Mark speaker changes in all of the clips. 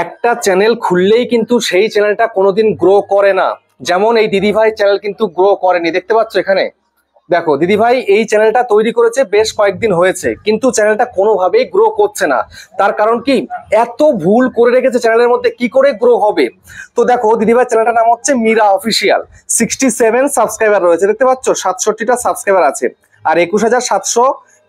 Speaker 1: একটা চ্যানেল খুললেই কিন্তু সেই চ্যানেলটা কোনোদিন গ্রো করে না। যেমন এই দিদিভাই চ্যানেল কিন্তু গ্রো করেনি, দেখতে পাচ্ছ এখানে দেখো দিদিভাই এই চ্যানেলটা তৈরি করেছে বেশ কয়েকদিন হয়েছে, কিন্তু চ্যানেলটা কোনোভাবেই গ্রো করছে না। তার কারণ কি, এত ভুল করে রেখেছে চ্যানেলের মধ্যে, কি করে গ্রো হবে? তো দেখো দিদিভাই চ্যানেলটার নাম হচ্ছে মীরা অফিসিয়াল, 67 সাবস্ক্রাইবার রয়েছে, দেখতে পাচ্ছ 67টা সাবস্ক্রাইবার আছে, আর 21,700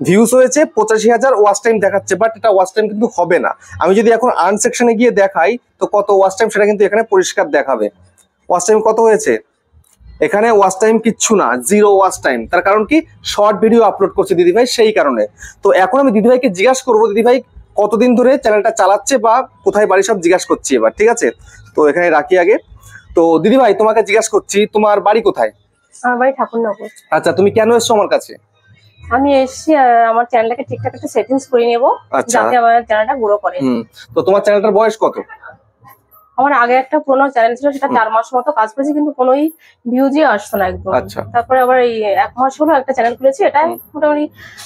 Speaker 1: ভিউজ হয়েছে, 85,000 ওয়াচ টাইম দেখাচ্ছে, বাট এটা ওয়াচ টাইম কিন্তু হবে না। আমি যদি এখন আর্ন সেকশনে গিয়ে দেখাই তো কত ওয়াচ টাইম সেটা কিন্তু এখানে পরিষ্কার দেখাবে। ওয়াচ টাইম কত হয়েছে, এখানে ওয়াচ টাইম কিচ্ছু না, 0 ওয়াচ টাইম। তার কারণ কি, শর্ট ভিডিও আপলোড করছে দিদিভাই, সেই কারণে। তো এখন আমি দিদিভাইকে জিজ্ঞাসা করবো দিদিভাই কতদিন ধরে চ্যানেলটা চালাচ্ছে বা কোথায় বাড়ি, সব জিজ্ঞাসা করছি এবার, ঠিক আছে? তো এখানে রাখি আগে। তো দিদিভাই তোমাকে জিজ্ঞাসা করছি, তোমার বাড়ি কোথায়?
Speaker 2: আমার বাড়ি ঠাকুরনগর।
Speaker 1: আচ্ছা, তুমি কেন এসছো আমার কাছে?
Speaker 2: আমি এসেছি আমার চ্যানেলটাকে ঠিকঠাক একটা সেটিংস করে নেব, যাতে আমার চ্যানেলটা গ্রো করে।
Speaker 1: তো তোমার চ্যানেলটার বয়স কত?
Speaker 2: আমার আগে একটা পুরোনো চ্যানেল ছিল, সেটা 4 মাস মতো কাজ করেছি, কিন্তু কোনোই ভিউজই আসতো না একদম। তারপরে আবার এই 1 মাস হলো একটা চ্যানেল খুলেছি, এটা মোটামুটি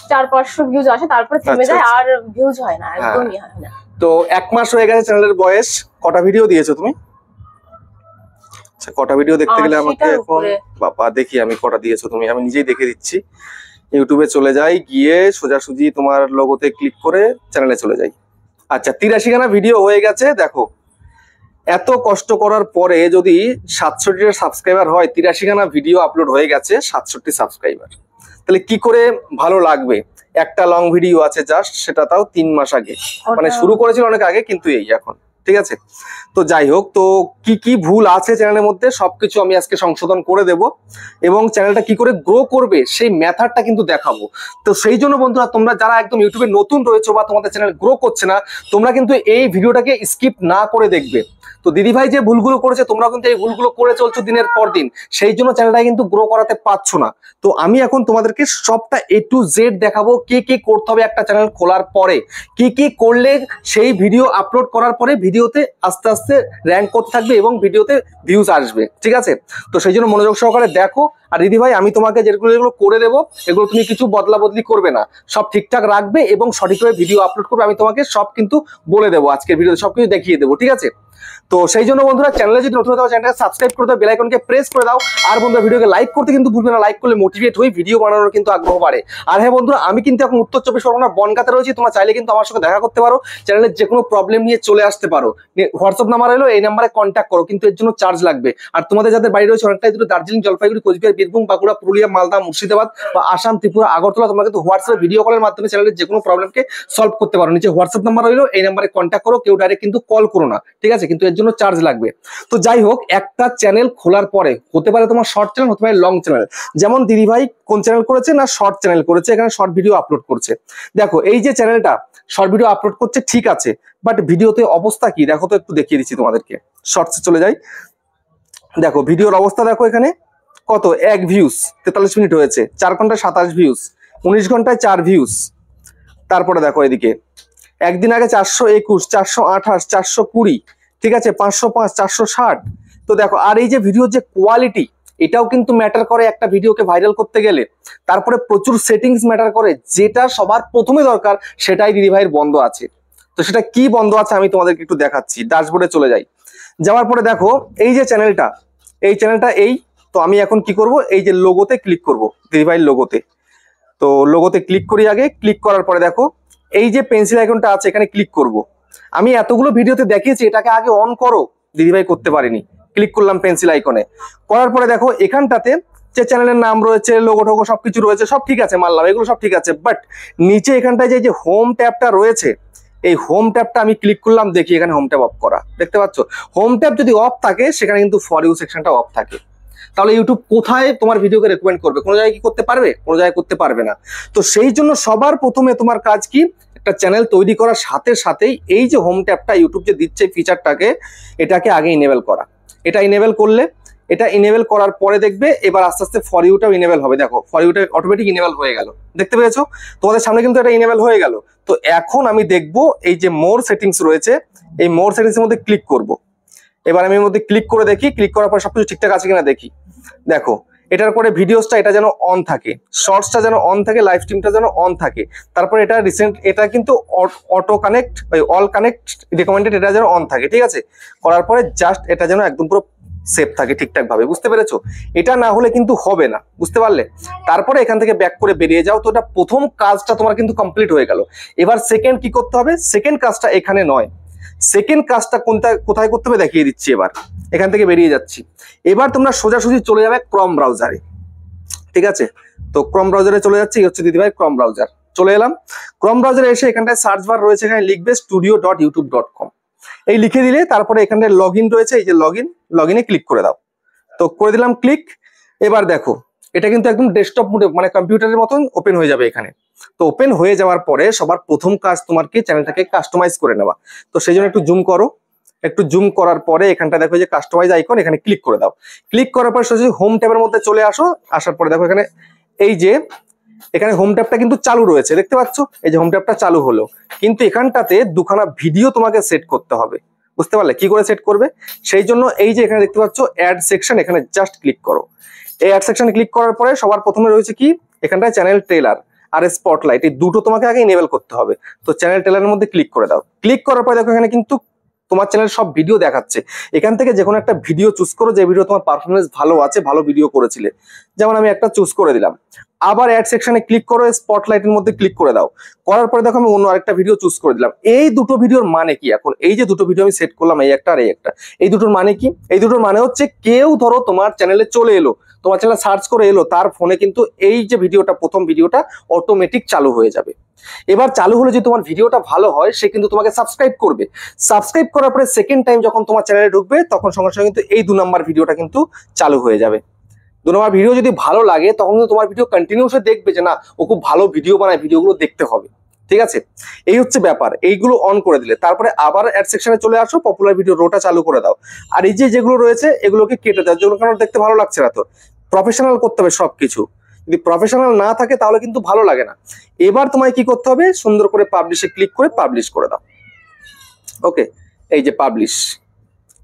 Speaker 2: 400-500 ভিউজ আসে, তারপরে থেমে যায়, আর ভিউজ হয় না, একদমই হয় না।
Speaker 1: তো 1 মাস হয়ে গেছে চ্যানেলের বয়স, কটা ভিডিও দিয়েছো তুমি? আচ্ছা, কটা ভিডিও দেখতে গেলে আমাকে এখন বাবা দেখি আমি কটা দিয়েছো তুমি, আমি নিজেই দেখে দিচ্ছি। ইউটিউবে চলে যাই, গিয়ে সোজাসুজি তোমার লোগোতে ক্লিক করে চ্যানেলে চলে যাই। আচ্ছা, 83 খানা ভিডিও হয়ে গেছে। দেখো এত কষ্ট করার পরে যদি 67টা সাবস্ক্রাইবার হয়, 83 খানা ভিডিও আপলোড হয়ে গেছে, 67 সাবস্ক্রাইবার, তাহলে কি করে ভালো লাগবে? একটা লং ভিডিও আছে জাস্ট, সেটা তাও 3 মাস আগে, মানে শুরু করেছিল অনেক আগে, কিন্তু এই এখন, ঠিক আছে? তো যাই হোক, তো কি কি ভুল আছে চ্যানেলের মধ্যে সবকিছু আমি আজকে সংশোধন করে দেব, এবং চ্যানেলটা কি করে গ্রো করবে সেই মেথডটা কিন্তু দেখাবো। তো সেই জন্য বন্ধুরা, তোমরা যারা একদম ইউটিউবে নতুন রয়েছো বা তোমাদের চ্যানেল গ্রো করছে না, তোমরা কিন্তু এই ভিডিওটাকে স্কিপ না করে দেখবে। তো দিদিভাই যে ভুলগুলো করেছে, তোমরা কিন্তু এই ভুলগুলো করে চলছো দিনের পর দিন, সেই জন্য চ্যানেলটা কিন্তু গ্রো করাতে পারছো না। তো আমি এখন তোমাদেরকে সবটা A to Z দেখাবো, কি কি করতে হবে একটা চ্যানেল খোলার পরে, কি কি করলে সেই ভিডিও আপলোড করার পরে ভিডিওতে আস্তে আস্তে র্যাঙ্ক করতে থাকবে এবং ভিডিওতে ভিউজ আসবে, ঠিক আছে? তো সেই জন্য মনোযোগ সহকারে দেখো। আর দিদিভাই আমি তোমাকে যেগুলো করে দেবো, এগুলো তুমি কিছু বদলা বদলি করবে না, সব ঠিকঠাক রাখবে এবং সঠিকভাবে ভিডিও আপলোড করবে। আমি তোমাকে সব কিন্তু বলে দেবো, আজকের ভিডিওতে সবকিছু দেখিয়ে দেবো, ঠিক আছে? তো সেই জন্য বন্ধুরা, চ্যানেলে যদি নতুন হতে চ্যানেলটাকে সাবস্ক্রাইব করে দাও, বেল আইকনকে প্রেস করে দাও, আর বন্ধুরা ভিডিওকে লাইক করতে কিন্তু ভুলবে না, লাইক করলে মোটিভেট হই, ভিডিও বানানোর কিন্তু আগ্রহ বাড়ে। আর হ্যাঁ বন্ধুরা, আমি কিন্তু এখন উত্তর 24 পরগনার বনগাঁতে রয়েছি, তোমরা চাইলে কিন্তু আমার সঙ্গে দেখা করতে পারো, চ্যানেলের যে কোনো প্রবলেম নিয়ে চলে আসতে পারো। হোয়াটসঅ্যাপ নাম্বার হলো, এই নাম্বারে কন্ট্যাক্ট করো, কিন্তু এর জন্য চার্জ লাগবে। আর তোমাদের যাদের বাড়ি রয়েছে অনেকটাই দূরে, দার্জিলিং, জলপাইগুড়ি, কোচবিহার, বীরভূম, বাঁকুড়া, পুরুলিয়া, মালদা, মুর্শিদাবাদ বা আসাম, ত্রিপুরা, আগরতলা, তোমরা কিন্তু হোয়াটসঅ্যাপে ভিডিও কলের মাধ্যমে চ্যানেলের যে কোনো প্রবলেমকে সলভ করতে পারো। নিচে হোয়াটসঅ্যাপ নাম্বার হলো, এই নাম্বারে কন্ট্যাক্ট করো, কেউ ডাইরেক্ট কিন্তু কল করো না, ঠিক আছে? কিন্তু এর জন্য চার্জ লাগবে। তো যাই হোক, একটা চ্যানেল খোলার পরে হতে পারে তোমার শর্ট চ্যানেল, হতে পারে লং চ্যানেল। যেমন দিদিভাই কোন চ্যানেল করেছে না, শর্ট চ্যানেল করেছে, এখানে শর্ট ভিডিও আপলোড করছে। দেখো এই যে চ্যানেলটা শর্ট ভিডিও আপলোড করছে, ঠিক আছে, বাট ভিডিওতে অবস্থা কি দেখো তো, একটু দেখিয়ে দিচ্ছি তোমাদেরকে। শর্টসে চলে যাই, দেখো ভিডিওর অবস্থা দেখো, এখানে কত 1 ভিউজ, 43 মিনিট হয়েছে, 4 ঘন্টায় 27 ভিউজ, 19 ঘন্টায় 4 ভিউজ। তারপরে দেখো এদিকে একদিন আগে 421, 428, 420, ঠিক আছে, 505, 460। তো দেখো, আর এই যে ভিডিওর যে কোয়ালিটি, এটাও কিন্তু ম্যাটার করে একটা ভিডিওকে ভাইরাল করতে গেলে। তারপরে প্রচুর সেটিংস ম্যাটার করে, যেটা সবার প্রথমে দরকার সেটাই দিদিভাইয়ের বন্ধ আছে। তো সেটা কি বন্ধ আছে আমি তোমাদেরকে একটু দেখাচ্ছি। ড্যাশবোর্ডে চলে যাই, যাওয়ার পরে দেখো এই যে চ্যানেলটা, এই চ্যানেলটা এই। তো আমি এখন কি করব, এই যে লোগোতে ক্লিক করব, দিদিভাইয়ের লোগোতে। তো লোগোতে ক্লিক করি আগে, ক্লিক করার পরে দেখো এই যে পেন্সিল আইকনটা আছে, এখানে ক্লিক করব। আমি এতগুলো ভিডিওতে দেখিয়েছি এটাকে আগে অন করো, দিদিভাই করতে পারিনি। ক্লিক করলাম পেন্সিল আইকনে, করার পরে দেখো এখানটাতে যে চ্যানেলের নাম রয়েছে, লোগো টোগো সবকিছু রয়েছে, সব ঠিক আছে, মানলাম এগুলো সব ঠিক আছে। বাট নিচে এখানটায় যে হোম ট্যাবটা রয়েছে, এই হোম ট্যাবটা আমি ক্লিক করলাম, দেখি এখানে হোম ট্যাব অফ করা, দেখতে পাচ্ছ? হোম ট্যাব যদি অফ থাকে, সেখানে কিন্তু ফর ইউ সেকশনটা অফ থাকে। তাহলে ইউটিউব কোথায় তোমার ভিডিওকে রেকমেন্ড করবে? কোনো জায়গায় কি করতে পারবে? কোনো জায়গায় করতে পারবে না। তো সেই জন্য সবার প্রথমে তোমার কাজ কি, একটা চ্যানেল তৈরি করার সাথে সাথেই এই যে হোম ট্যাবটা ইউটিউব যে দিচ্ছে ফিচারটাকে, এটাকে আগে ইনেবল করা। এটা ইনেবল করলে, এটা ইনেবল করার পরে দেখবে এবার আস্তে আস্তে ফর ইউটাও ইনেবল হবে। দেখো ফর ইউটা অটোমেটিক ইনেবল হয়ে গেল, দেখতে পেয়েছো? তোমাদের সামনে কিন্তু এটা ইনেবল হয়ে গেল। তো এখন আমি দেখবো এই যে মোর সেটিংস রয়েছে, এই মোর সেটিংস এর মধ্যে ক্লিক করব। এবার আমি এর মধ্যে ক্লিক করে দেখি, ক্লিক করার পর সবকিছু ঠিকঠাক আছে কিনা দেখি। দেখো এটার পরে ভিডিওসটা এটা যেন অন থাকে, শর্টসটা যেন অন থাকে, লাইভ স্ট্রিমটা যেন অন থাকে। তারপরে এটা রিসেন্ট, এটা কিন্তু auto connect, all connect recommended, এটা যেন অন থাকে, ঠিক আছে। করার পরে জাস্ট এটা যেন একদম পুরো সেভ থাকে ঠিকঠাক ভাবে, বুঝতে পেরেছো? এটা না হলে কিন্তু হবে না, বুঝতে পারলে? তারপরে এখান থেকে ব্যাক করে বেরিয়ে যাও। তো এটা প্রথম কাজটা তোমার কিন্তু কমপ্লিট হয়ে গেল। এবার সেকেন্ড কি করতে হবে? সেকেন্ড কাজটা এখানে নয়, সেকেন্ড কাজটা কোথায় করতে হবে দেখিয়ে দিচ্ছি। এবার এখান থেকে বেরিয়ে যাচ্ছি। এবার তোমরা সোজাসুজি চলে যাবে ক্রম ব্রাউজারে, ঠিক আছে। তো ক্রম ব্রাউজারে চলে যাচ্ছি, এই হচ্ছে দিদিভাই ক্রম ব্রাউজার। চলে এলাম ক্রম ব্রাউজারে, এসে এখানটায় সার্চ বার রয়েছে, এখানে লিখবে studio.youtube.com, এই লিখে দিলে তারপরে এখানটায় লগ ইন রয়েছে, এই যে লগ ইনে ক্লিক করে দাও। তো করে দিলাম ক্লিক। এবার দেখো এটা কিন্তু একদম ডেস্কটপ মোডে, মানে কম্পিউটারের মতন ওপেন হয়ে যাবে এখানে। তো ওপেন হয়ে যাওয়ার পরে সবার প্রথম কাজ তোমার কি চ্যানেলটাকে কাস্টমাইজ করে নেওয়া। তো সেই জন্য একটু জুম করো, একটু জুম করার পরে এখানটা দেখো যে কাস্টমাইজ আইকন, এখানে ক্লিক করে দাও। ক্লিক করার পর সোজা হোম ট্যাবের মধ্যে চলে আসো। আসার পরে দেখো এখানে এই যে এখানে হোম ট্যাবটা কিন্তু চালু রয়েছে, দেখতে পাচ্ছ? এই যে হোম ট্যাবটা চালু হলো, কিন্তু এখানটাতে দুখানা ভিডিও তোমাকে সেট করতে হবে, বুঝতে পারলে? কি করে সেট করবে? সেই জন্য এই যে এখানে দেখতে পাচ্ছ অ্যাড সেকশন, এখানে জাস্ট ক্লিক করো। এই অ্যাড সেকশনে ক্লিক করার পরে সবার প্রথমে রয়েছে কি এখানটায় চ্যানেল ট্রেলার আর স্পটলাইট, এই দুটো তোমাকে আগে ইনেবল করতে হবে। তো চ্যানেল ট্রেলারের মধ্যে ক্লিক করে দাও। ক্লিক করার পরে দেখো এখানে কিন্তু তোমার চ্যানেলের সব ভিডিও দেখাচ্ছে। এখান থেকে যে কোনো একটা ভিডিও চুজ করো, যে ভিডিও তোমার পারফরমেন্স ভালো আছে, ভালো ভিডিও করেছিলে। যেমন আমি একটা চুজ করে দিলাম। আবার অ্যাড সেকশনে ক্লিক করো, স্পটলাইটের মধ্যে ক্লিক করে দাও। করার পরে দেখো আমি অন্য আরেকটা ভিডিও চুজ করে দিলাম। এই দুটো ভিডিওর মানে কি? এখন এই যে দুটো ভিডিও আমি সেট করলাম, এই একটা আর এই একটা, এই দুটোর মানে কি? এই দুটোর মানে হচ্ছে কেউ ধরো তোমার চ্যানেলে চলে এলো, তোমার চ্যানেল সার্চ করে এলো, তার ফোনে কিন্তু এই যে ভিডিওটা, প্রথম ভিডিওটা অটোমেটিক চালু হয়ে যাবে। এবার চালু হলে যদি তোমার ভিডিওটা ভালো হয়, সে কিন্তু তোমাকে সাবস্ক্রাইব করবে। সাবস্ক্রাইব করার পরে সেকেন্ড টাইম যখন তোমার চ্যানেলে ঢুকবে, তখন সঙ্গে সঙ্গে কিন্তু এই 2 নাম্বার ভিডিওটা কিন্তু চালু হয়ে যাবে। 2 নাম্বার ভিডিও যদি ভালো লাগে, তখন কিন্তু তোমার ভিডিও কন্টিনিউসলি দেখবে যে না, ও খুব ভালো ভিডিও বানায়, ভিডিওগুলো দেখতে হবে, ঠিক আছে। এই হচ্ছে ব্যাপার। এইগুলো অন করে দিলে তারপরে আবার অ্যাড সেকশনে চলে আসো, পপুলার ভিডিও রোটা চালু করে দাও। আর এই যে যেগুলো রয়েছে এগুলোকে কেটে দাও, যেগুলো কারণ দেখতে ভালো লাগছে না। তো প্রফেশনাল করতে হবে সবকিছু, যদি প্রফেশনাল না থাকে তাহলে কিন্তু ভালো লাগে না। এবার তোমায় কি করতে হবে? সুন্দর করে পাবলিশে ক্লিক করে পাবলিশ করে দাও। ওকে, এই যে পাবলিশ,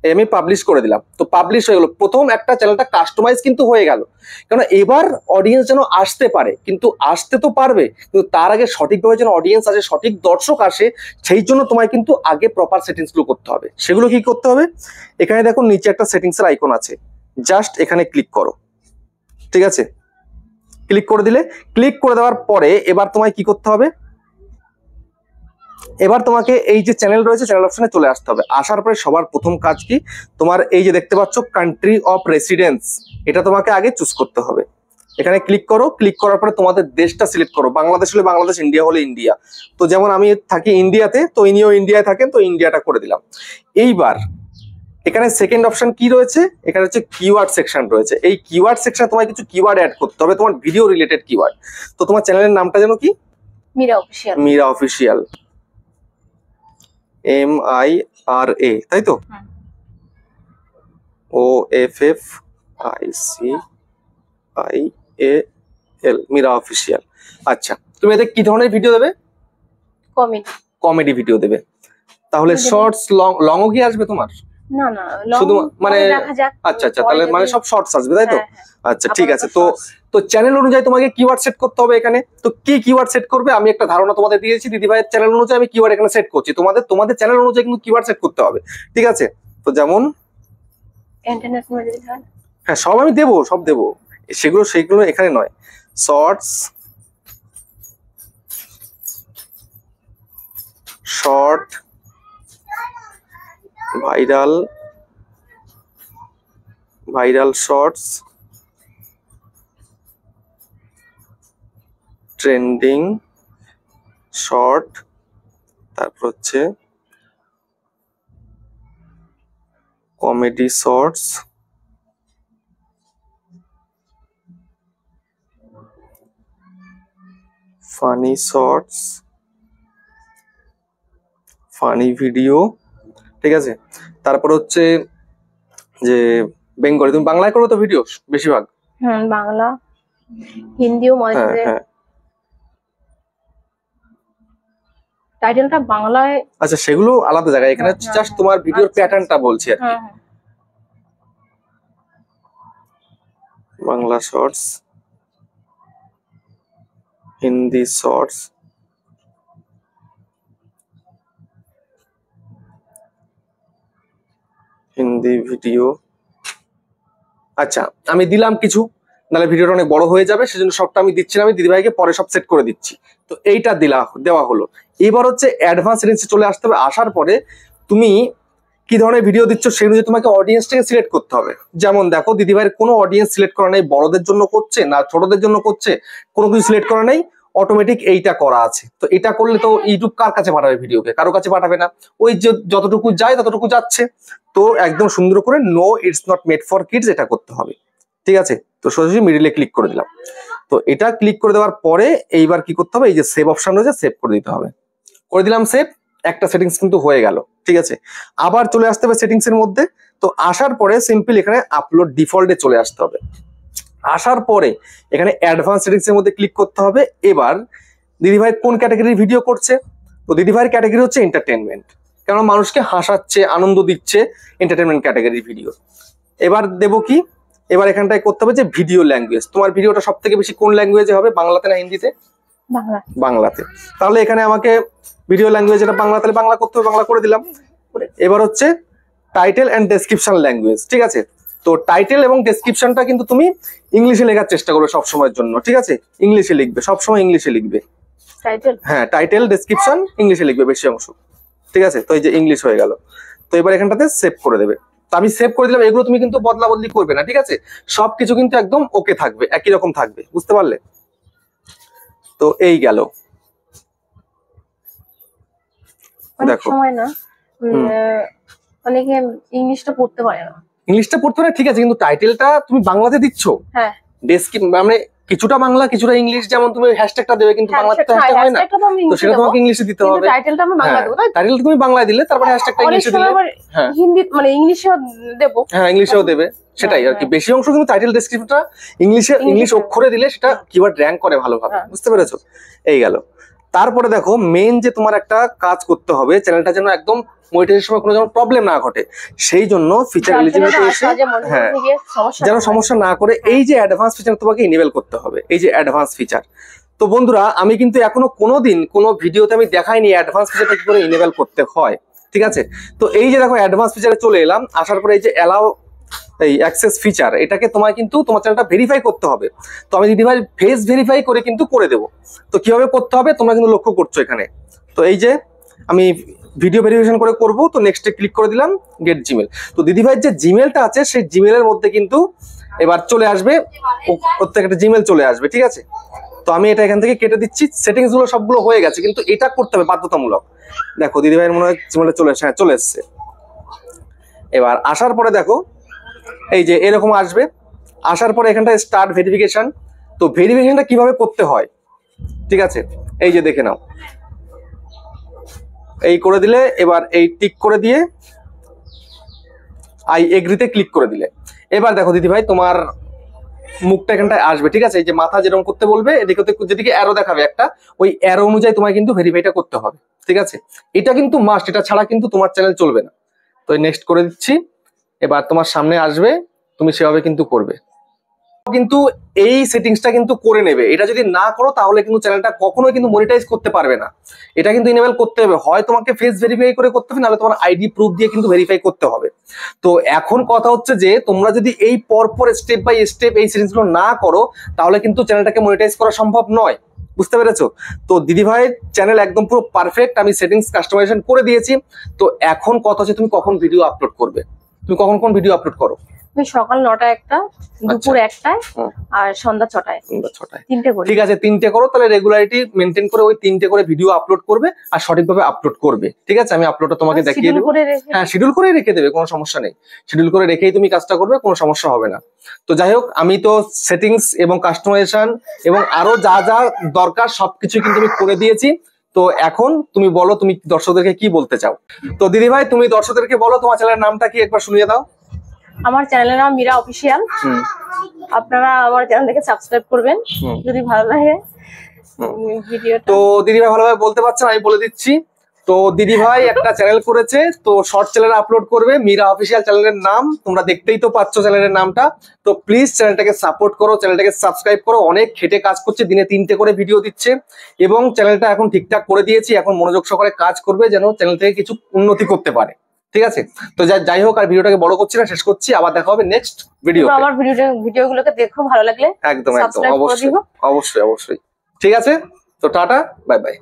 Speaker 1: আমি পাবলিশ করে দিলাম। তো পাবলিশ হয়ে গেল, প্রথম একটা চ্যানেলটা কাস্টমাইজ কিন্তু হয়ে গেল। কারণ এবার অডিয়েন্স যেন আসতে পারে, কিন্তু আসতে তো পারবে, কিন্তু তার আগে সঠিকভাবে যেন অডিয়েন্স আসে, সঠিক দর্শক আসে, সেই জন্য তোমায় কিন্তু আগে প্রপার সেটিংস গুলো করতে হবে। সেগুলো কি করতে হবে? এখানে দেখো নিচে একটা সেটিংস এর আইকন আছে, জাস্ট এখানে ক্লিক করো, ঠিক আছে। ক্লিক করে দিলে, ক্লিক করে দেওয়ার পরে এবার তোমায় কি করতে হবে? এবার তোমাকে এই যে চ্যানেল রয়েছে, চ্যানেল অপশনে চলে আসতে হবে। আসার পরে সবার প্রথম কাজ কি, তোমার এই যে দেখতে পাচ্ছ কান্ট্রি অফ রেসিডেন্স, এটা তোমাকে আগে চুজ করতে হবে। এখানে ক্লিক করো। ক্লিক করার পরে তোমাদের দেশটা সিলেক্ট করো, বাংলাদেশ হলে বাংলাদেশ, ইন্ডিয়া হলে ইন্ডিয়া। তো যেমন আমি থাকি ইন্ডিয়াতে, তো ইনিও ইন্ডিয়ায় থাকেন, তো ইন্ডিয়াটা করে দিলাম। এইবার এখানে সেকেন্ড অপশন কি রয়েছে? এখানে হচ্ছে কিওয়ার্ড সেকশন রয়েছে। এই কিওয়ার্ড সেকশনে তোমায় কিছু কিওয়ার্ড অ্যাড করতে হবে, তোমার ভিডিও রিলেটেড কিওয়ার্ড। তো তোমার চ্যানেলের নামটা যেন কি?
Speaker 2: Meera official.
Speaker 1: Meera official, MIRA, তাই তো? OFFICIAL, Meera official. আচ্ছা, তুমি এতে কি ধরনের ভিডিও দেবে? কমেডি ভিডিও দেবে। তাহলে শর্টস, লংও কি আসবে তোমার?
Speaker 2: না না,
Speaker 1: শুধু মানে আচ্ছা আচ্ছা, তাহলে মানে সব শর্টস আসবে, তাই তো? আচ্ছা ঠিক আছে। তো চ্যানেল অনুযায়ী তোমাকে কিওয়ার্ড সেট করতে হবে এখানে। তো কি কিওয়ার্ড সেট করবে আমি একটা ধারণা তোমাদের দিয়েছি, দিদি ভাইয়ের চ্যানেল অনুযায়ী আমি কিওয়ার্ড এখানে সেট করছি। তোমাদের চ্যানেল অনুযায়ী কিন্তু কিওয়ার্ড সেট করতে হবে, ঠিক আছে। তো যেমন
Speaker 2: ইন্টারনেট মনিটাইজ,
Speaker 1: হ্যাঁ সব আমি দেবো, সব দেবো, সেগুলো এখানে নয়। Shorts, short, viral shorts, trending short, তারপর হচ্ছে comedy shorts, funny shorts, funny video, ঠিক আছে। তারপর হচ্ছে যে বেঙ্গলি, তুমি বাংলায় করো তো ভিডিও বেশিরভাগ?
Speaker 2: বাংলা, হিন্দিও মনিটাইজ। হ্যাঁ, টাইটেলটা বাংলায়।
Speaker 1: আচ্ছা, সেগুলো আলাদা জায়গায়, এখানে জাস্ট তোমার ভিডিওর প্যাটার্নটা বলছি আর কি। Bangla shorts, Hindi shorts, Hindi video. আচ্ছা আমি দিলাম কিছু, নাহলে ভিডিওটা অনেক বড় হয়ে যাবে, সেজন্য সবটা আমি দিচ্ছি না, আমি দিদিভাইকে পরে সব সেট করে দিচ্ছি। তো এইটা দেওয়া হলো। এবার হচ্ছে অ্যাডভান্স সেটিংসে চলে আসতে হবে। আসার পরে তুমি কি ধরনের ভিডিও দিচ্ছ সেই অনুযায়ী তোমাকে অডিয়েন্সটাকে সিলেক্ট করতে হবে। যেমন দেখো দিদিভাইয়ের কোনো অডিয়েন্স সিলেক্ট করা নেই, বড়দের জন্য করছে না ছোটদের জন্য করছে, কোনো কিছু সিলেক্ট করা নেই, অটোমেটিক এইটা করা আছে। তো এটা করলে তো ইউটিউব কার কাছে পাঠাবে ভিডিওকে? কারো কাছে পাঠাবে না, ওই যে যতটুকু যায় ততটুকু যাচ্ছে। তো একদম সুন্দর করে no it's not made for kids এটা করতে হবে, ঠিক আছে? তো সোজাসুজি মিডিলে ক্লিক করে দিলাম। তো এটা ক্লিক করে দেওয়ার পরে এইবার কি করতে হবে, এই যে সেভ অপশন রয়েছে সেভ করে দিতে হবে। করে দিলাম সেভ, একটা সেটিংস কিন্তু হয়ে গেল, ঠিক আছে? আবার চলে আসতে হবে সেটিংস এর মধ্যে। তো আসার পরে সিম্পল এখানে আপলোড ডিফল্টে চলে আসতে হবে। আসার পরে এখানে অ্যাডভান্স সেটিংস এর মধ্যে ক্লিক করতে হবে। এবার দিদিভাই কোন ক্যাটাগরির ভিডিও করছে? তো দিদিভাইয়ের ক্যাটাগরি হচ্ছে এন্টারটেনমেন্ট, কারণ মানুষকে হাসাচ্ছে, আনন্দ দিচ্ছে, এন্টারটেনমেন্ট ক্যাটাগরির ভিডিও। এবার দেবো কি, এবার এখানটায় করতে হবে যে ভিডিও ল্যাঙ্গুয়েজ। তোমার ভিডিওটা সব থেকে বেশি কোন ল্যাঙ্গুয়েজে হবে, বাংলাতে না হিন্দিতে? বাংলাতে। তাহলে এখানে আমাকে ভিডিও ল্যাঙ্গুয়েজ এটা বাংলা, তাহলে বাংলা করতে হবে, বাংলা করে দিলাম। এবার হচ্ছে টাইটেল এন্ড ডেসক্রিপশন ল্যাঙ্গুয়েজ, ঠিক আছে? তো টাইটেল এবং ডেসক্রিপশনটা কিন্তু তুমি ইংলিশে লেখার চেষ্টা করবে সব সময়ের জন্য, ঠিক আছে? ইংলিশে লিখবে, সব সময় ইংলিশে লিখবে। টাইটেল, হ্যাঁ টাইটেল ডেসক্রিপশন ইংলিশে লিখবে বেশি অংশ, ঠিক আছে? তো এই যে ইংলিশ হয়ে গেল। তো এবার এখানটাতে সেভ করে দেবে। তো আমি সেভ করে দিলাম। এগুলো তুমি কিন্তু বদলা বদলি করবে না, ঠিক আছে? সবকিছু কিন্তু একদম ওকে থাকবে, একই রকম থাকবে, বুঝতে পারলে? তো এই গেল। দেখো সময় না অনেকে ইংলিশটা পড়তে পারে না, ইংলিশটা পড়তে পারে ঠিক আছে, কিন্তু টাইটেলটা তুমি বাংলাতে দিচ্ছ। হ্যাঁ মানে কিছুটা বাংলা কিছুটা ইংলিশ, যেমন তুমি হ্যাশট্যাগটা দেবে কিন্তু বাংলাতে তো হ্যাশট্যাগ হয় না, তো সেটা তোমাকে ইংলিশে দিতে হবে। টাইটেলটা আমি বাংলা দেব, টাইটেলটা তুমি বাংলায় দিলে তারপরে হ্যাশট্যাগটা ইংলিশে দিলে, হ্যাঁ হিন্দি মানে ইংলিশেও দেব, হ্যাঁ ইংলিশেও দেবে, সেটাই আর কি। বেশি অংশ কিন্তু টাইটেল ডেসক্রিপশনটা ইংলিশ অক্ষরে দিলে সেটা কিওয়ার্ড র‍্যাঙ্ক করে ভালোভাবে, বুঝতে পেরেছো? এই গেল। তারপরে দেখো মেইন যে তোমার একটা কাজ করতে হবে, চ্যানেলটা যেন একদম মনিটাইজেশনের সময় কোনো যেন প্রবলেম না ঘটে, সেই জন্য ফিচার এলিজিবিলিটি এসে হ্যাঁ যেন সমস্যা না করে এই যে অ্যাডভান্স ফিচার তোমাকে ইনেবল করতে হবে, এই যে অ্যাডভান্স ফিচার। তো বন্ধুরা আমি কিন্তু এখনো কোনোদিন কোনো ভিডিওতে আমি দেখাইনি অ্যাডভান্স ফিচারটা কি করে ইনেবল করতে হয়, ঠিক আছে? তো এই যে দেখো অ্যাডভান্স ফিচারে চলে এলাম, আসার পরে এই যে অ্যালাউ এই অ্যাক্সেস ফিচার, এটাকে তোমায় কিন্তু তোমার চ্যানেলটা ভেরিফাই করতে হবে। তো আমি দিদিভাই ফেস ভেরিফাই করে কিন্তু করে দেবো। তো কিভাবে করতে হবে তোমরা কিন্তু লক্ষ্য করছো এখানে। তো এই যে আমি ভিডিও ভেরিফিকেশন করে করব, তো নেক্সটে ক্লিক করে দিলাম গেট জিমেল। তো দিদিভাইয়ের যে জিমেলটা আছে সেই জিমেলের মধ্যে কিন্তু এবার চলে আসবে, প্রত্যেকটা জিমেল চলে আসবে, ঠিক আছে? তো আমি এটা এখান থেকে কেটে দিচ্ছি। সেটিংস গুলো সবগুলো হয়ে গেছে, কিন্তু এটা করতে হবে বাধ্যতামূলক। দেখো দিদিভাইয়ের মনে হয় জিমেলে চলে এসে, হ্যাঁ চলে এসছে। এবার আসার পরে দেখো এই যে এরকম আসবে। আসার পরে এখানটা স্টার্ট ভেরিফিকেশন। তো ভেরিফিকেশনটা কিভাবে করতে হয়, ঠিক আছে? এই যে দেখে নাও, এই করে দিলে এবার এই টিক করে দিয়ে আই এগ্রিতে ক্লিক করে দিলে এবার দেখো দিদিভাই তোমার মুখটা এখানটায় আসবে, ঠিক আছে? এই যে মাথা যেরকম করতে বলবে, এদিকে যেদিকে অ্যারো দেখাবে একটা, ওই অ্যারো অনুযায়ী তোমায় কিন্তু ভেরিফাইটা করতে হবে, ঠিক আছে? এটা কিন্তু মাস্ট, এটা ছাড়া কিন্তু তোমার চ্যানেল চলবে না। তো নেক্সট করে দিচ্ছি। এবার তোমার সামনে আসবে, তুমি সেভাবে কিন্তু করবে। কিন্তু এই সেটিংসটা কিন্তু করে নেবে, এটা যদি না করো তাহলে কিন্তু চ্যানেলটা কখনোই কিন্তু মনিটাইজ করতে পারবে না। এটা কিন্তু ইনেবল করতে হবে, হয় তোমাকে ফেস ভেরিফাই করে করতে হবে, নাহলে তোমার আইডি প্রুফ দিয়ে কিন্তু ভেরিফাই করতে হবে। তো এখন কথা হচ্ছে যে তোমরা যদি এই পরপর স্টেপ বাই স্টেপ এই সেটিংসগুলো না করো তাহলে কিন্তু চ্যানেলটাকে মনিটাইজ করা সম্ভব নয়, বুঝতে পেরেছো? তো দিদিভাইয়ের চ্যানেল একদম পুরো পারফেক্ট, আমি সেটিংস কাস্টমাইজেশন করে দিয়েছি। তো এখন কথা হচ্ছে তুমি কখন ভিডিও আপলোড করবে, তুমি কখন কোন ভিডিও আপলোড করো? সকাল 9টায় একটা, দুপুর 1টায় আর সন্ধ্যা 6টায়। তিনটে করে, ঠিক আছে? তিনটে করো, তাহলে রেগুলারিটি মেনটেন করে ওই তিনটে করে ভিডিও আপলোড করবে আর সঠিকভাবে আপলোড করবে, ঠিক আছে? আমি আপলোডটা তোমাকে দেখিয়ে দেবো। হ্যাঁ শিডিউল করে রেখে দেবে, কোনো সমস্যা নেই। শিডিউল করে রেখেই তুমি কাজটা করবে, কোনো সমস্যা হবে না। তো যাই হোক, আমি তো সেটিংস এবং কাস্টমাইজেশন এবং আরো যা যা দরকার সবকিছু কিন্তু আমি করে দিয়েছি। তো এখন তুমি বলো তুমি দর্শকদেরকে কি বলতে চাও। তো দিদিভাই তুমি দর্শকদেরকে বলো তোমার চ্যানেলের নামটা কি একবার শুনিয়ে দাও। আমার চ্যানেলের নাম মীরা অফিসিয়াল। আপনারা আমার চ্যানেলটাকে সাবস্ক্রাইব করবেন যদি ভালো লাগে ভিডিওটা। তো দিদিভাই ভালোভাবে বলতে পারছেন, আমি বলে দিচ্ছি। তো দিদি ভাই একটা চ্যানেল করেছে, তো শর্ট চ্যানেল আপলোড করবে, মীরা অফিসিয়াল চ্যানেলের নাম তোমরা দেখতেই তো পাচ্ছ চ্যানেলের নামটা। তো প্লিজ চ্যানেলটাকে সাপোর্ট করো, চ্যানেলটাকে সাবস্ক্রাইব করো। অনেক খেটে কাজ করছে, দিনে 3টে করে ভিডিও দিচ্ছে এবং চ্যানেলটা এখন ঠিকঠাক করে দিয়েছি, এখন মনোযোগ সহকারে কাজ করবে যেন চ্যানেল থেকে কিছু উন্নতি করতে পারে। ঠিক আছে, তো যাই হোক, আর ভিডিওটাকে বড় করছি না, শেষ করছি, আবার দেখা হবে নেক্সট ভিডিও।
Speaker 2: আমার ভিডিওগুলোকে দেখো, ভালো লাগলে
Speaker 1: একদম একদম অবশ্যই অবশ্যই অবশ্যই। ঠিক আছে, তো টাটা, বাই বাই।